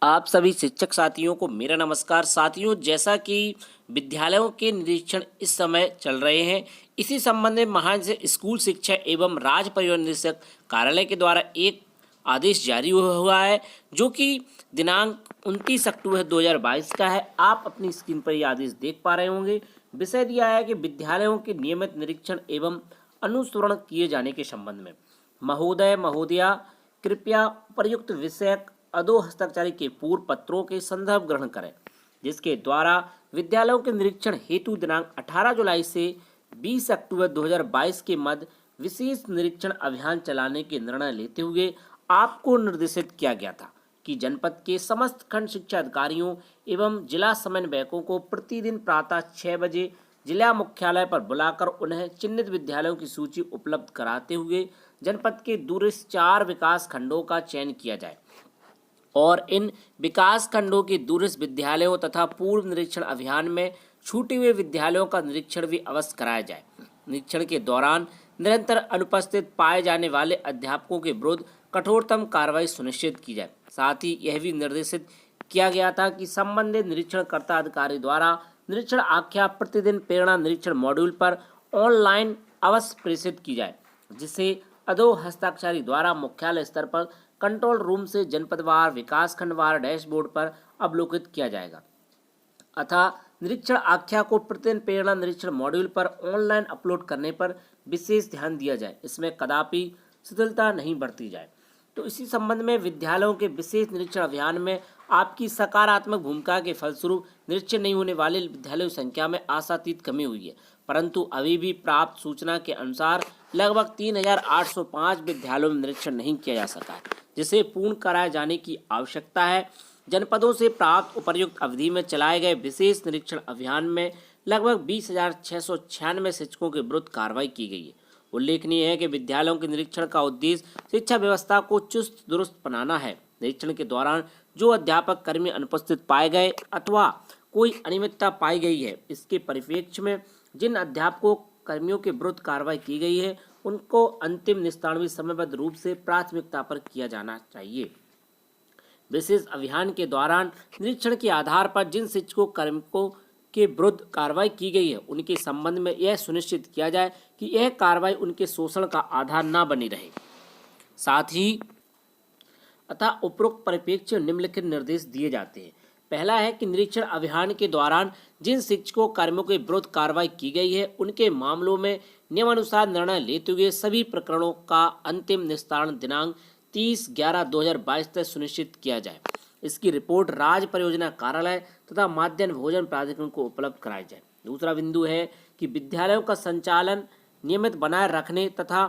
आप सभी शिक्षक साथियों को मेरा नमस्कार। साथियों, जैसा कि विद्यालयों के निरीक्षण इस समय चल रहे हैं, इसी संबंध में महान से स्कूल शिक्षा एवं राज्य परिवहन निदेशक कार्यालय के द्वारा एक आदेश जारी हुआ है, जो कि दिनांक 29 अक्टूबर 2022 का है। आप अपनी स्क्रीन पर ये आदेश देख पा रहे होंगे। विषय दिया है कि विद्यालयों के नियमित निरीक्षण एवं अनुसरण किए जाने के संबंध में। महोदय महोदया, कृपया उपर्युक्त विषयक अधो हस्ताक्षरी के पूर्व पत्रों के संदर्भ ग्रहण करें, जिसके द्वारा विद्यालयों के निरीक्षण हेतु दिनांक 18 जुलाई से 20 अक्टूबर 2022 के मध्य विशेष निरीक्षण अभियान चलाने के निर्णय लेते हुए आपको निर्देशित किया गया था कि जनपद के समस्त खंड शिक्षा अधिकारियों एवं जिला समन्वयकों को प्रतिदिन प्रातः 6 बजे जिला मुख्यालय पर बुलाकर उन्हें चिन्हित विद्यालयों की सूची उपलब्ध कराते हुए जनपद के दूरस्थ 4 विकास खंडों का चयन किया जाए और इन विकास खंडों के दूरस्थ विद्यालयों तथा पूर्व निरीक्षण अभियान में छूटे हुए विद्यालयों का निरीक्षण भी अवश्य कराया जाए। निरीक्षण के दौरान निरंतर अनुपस्थित पाए जाने वाले अध्यापकों के विरुद्ध कठोरतम कार्रवाई सुनिश्चित की जाए। साथ ही यह भी निर्देशित किया गया था कि संबंधित निरीक्षणकर्ता अधिकारी द्वारा निरीक्षण आख्या प्रतिदिन प्रेरणा निरीक्षण मॉड्यूल पर ऑनलाइन अवश्य प्रेषित की जाए, जिसे अधो हस्ताक्षरी द्वारा मुख्यालय स्तर पर कंट्रोल रूम से जनपदवार विकासखंडवार डैशबोर्ड पर अवलोकित किया जाएगा। अतः निरीक्षण आख्या को प्रतिदिन प्रेरणा निरीक्षण मॉड्यूल पर ऑनलाइन अपलोड करने पर विशेष ध्यान दिया जाए, इसमें कदापि शिथिलता नहीं बरती जाए। तो इसी संबंध में विद्यालयों के विशेष निरीक्षण अभियान में आपकी सकारात्मक भूमिका के फलस्वरूप निरीक्षण नहीं होने वाले विद्यालयों की संख्या में आशातीत कमी हुई है, परंतु अभी भी प्राप्त सूचना के अनुसार लगभग 3805 विद्यालयों में निरीक्षण नहीं किया जा सका है, जिसे पूर्ण कराए जाने की आवश्यकता है। जनपदों से प्राप्त उपर्युक्त अवधि में चलाए गए विशेष निरीक्षण अभियान में लगभग 20,696 शिक्षकों के विरुद्ध कार्रवाई की गई है। उल्लेखनीय है कि विद्यालयों के निरीक्षण का उद्देश्य शिक्षा व्यवस्था को चुस्त दुरुस्त बनाना है। निरीक्षण के दौरान जो अध्यापक कर्मी अनुपस्थित पाए गए अथवा कोई अनियमितता पाई गई है, इसके परिप्रेक्ष्य में जिन अध्यापकों कर्मियों के विरुद्ध कार्रवाई की गई है, उनको अंतिम निस्तारण भी समयबद्ध रूप से प्राथमिकता पर किया जाना चाहिए। विशेष अभियान के दौरान निरीक्षण के आधार पर जिन शिक्षकों कार्मिकों के विरुद्ध कार्रवाई की गई है, उनके संबंध में यह सुनिश्चित किया जाए कि यह कार्रवाई उनके शोषण का आधार न बनी रहे। साथ ही अतः उपरोक्त परिप्रेक्ष्य निम्नलिखित निर्देश दिए जाते हैं। पहला है कि निरीक्षण अभियान के दौरान जिन शिक्षकों कार्मिकों के विरुद्ध कार्रवाई की गई है, उनके मामलों में नियमानुसार निर्णय लेते हुए सभी प्रकरणों का अंतिम निस्तारण दिनांक 30/11/2022 तक सुनिश्चित किया जाए। इसकी रिपोर्ट राज्य परियोजना कार्यालय तथा माध्याह्न भोजन प्राधिकरण को उपलब्ध कराई जाए। दूसरा बिंदु है कि विद्यालयों का संचालन नियमित बनाए रखने तथा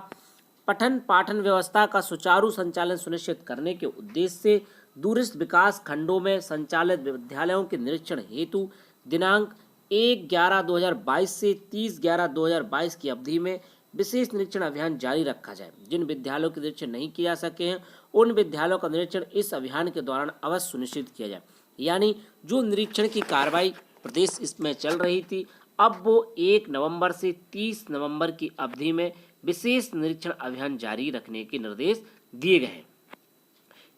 पठन पाठन व्यवस्था का सुचारू संचालन सुनिश्चित करने के उद्देश्य से दूरस्थ विकास खंडों में संचालित विद्यालयों के निरीक्षण हेतु दिनांक 1/11/2022 से 30/11/2022 की अवधि में विशेष निरीक्षण अभियान जारी रखा जाए। जिन विद्यालयों के निरीक्षण नहीं किए जा सके हैं, उन विद्यालयों का निरीक्षण इस अभियान के दौरान अवश्य सुनिश्चित किया जाए। यानी जो निरीक्षण की कार्रवाई प्रदेश इसमें चल रही थी, अब वो 1 नवंबर से 30 नवंबर की अवधि में विशेष निरीक्षण अभियान जारी रखने के निर्देश दिए गए हैं।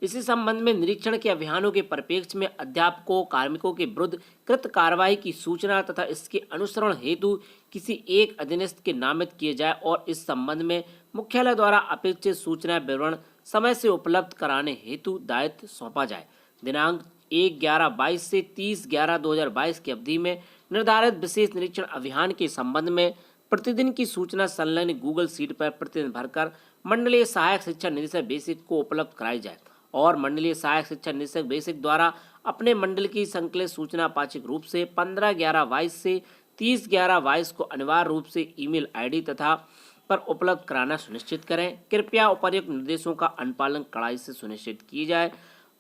इसी संबंध में निरीक्षण के अभियानों के परिप्रेक्ष्य में अध्यापकों कार्मिकों के विरुद्ध कृत कार्रवाई की सूचना तथा इसके अनुसरण हेतु किसी एक अधीनस्थ के नामित किए जाए और इस संबंध में मुख्यालय द्वारा अपेक्षित सूचना विवरण समय से उपलब्ध कराने हेतु दायित्व सौंपा जाए। दिनांक 1/11/22 से 30/11/2022 की अवधि में निर्धारित विशेष निरीक्षण अभियान के संबंध में प्रतिदिन की सूचना संलग्न गूगल शीट पर प्रतिदिन भरकर मंडलीय सहायक शिक्षा निदेशक बेसिक को उपलब्ध कराई जाए और मंडलीय सहायक शिक्षा निदेशक बेसिक द्वारा अपने मंडल की संकलित सूचना पाक्षिक रूप से 15/11/22 से 30/11/22 को अनिवार्य रूप से ईमेल आईडी तथा पर उपलब्ध कराना सुनिश्चित करें। कृपया उपर्युक्त निर्देशों का अनुपालन कड़ाई से सुनिश्चित किया जाए।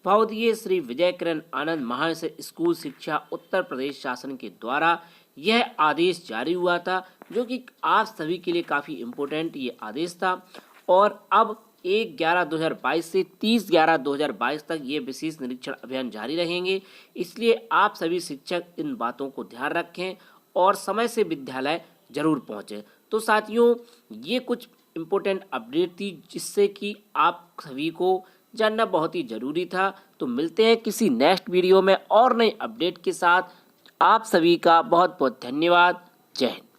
महोदय श्री विजय किरण आनंद महान से स्कूल शिक्षा उत्तर प्रदेश शासन के द्वारा यह आदेश जारी हुआ था, जो कि आप सभी के लिए काफ़ी इम्पोर्टेंट ये आदेश था। और अब 1/11/2022 से 30/11/2022 तक ये विशेष निरीक्षण अभियान जारी रहेंगे। इसलिए आप सभी शिक्षक इन बातों को ध्यान रखें और समय से विद्यालय जरूर पहुँचें। तो साथियों, ये कुछ इम्पोर्टेंट अपडेट थी जिससे कि आप सभी को जानना बहुत ही ज़रूरी था। तो मिलते हैं किसी नेक्स्ट वीडियो में और नई अपडेट के साथ। आप सभी का बहुत बहुत धन्यवाद। जय हिंद।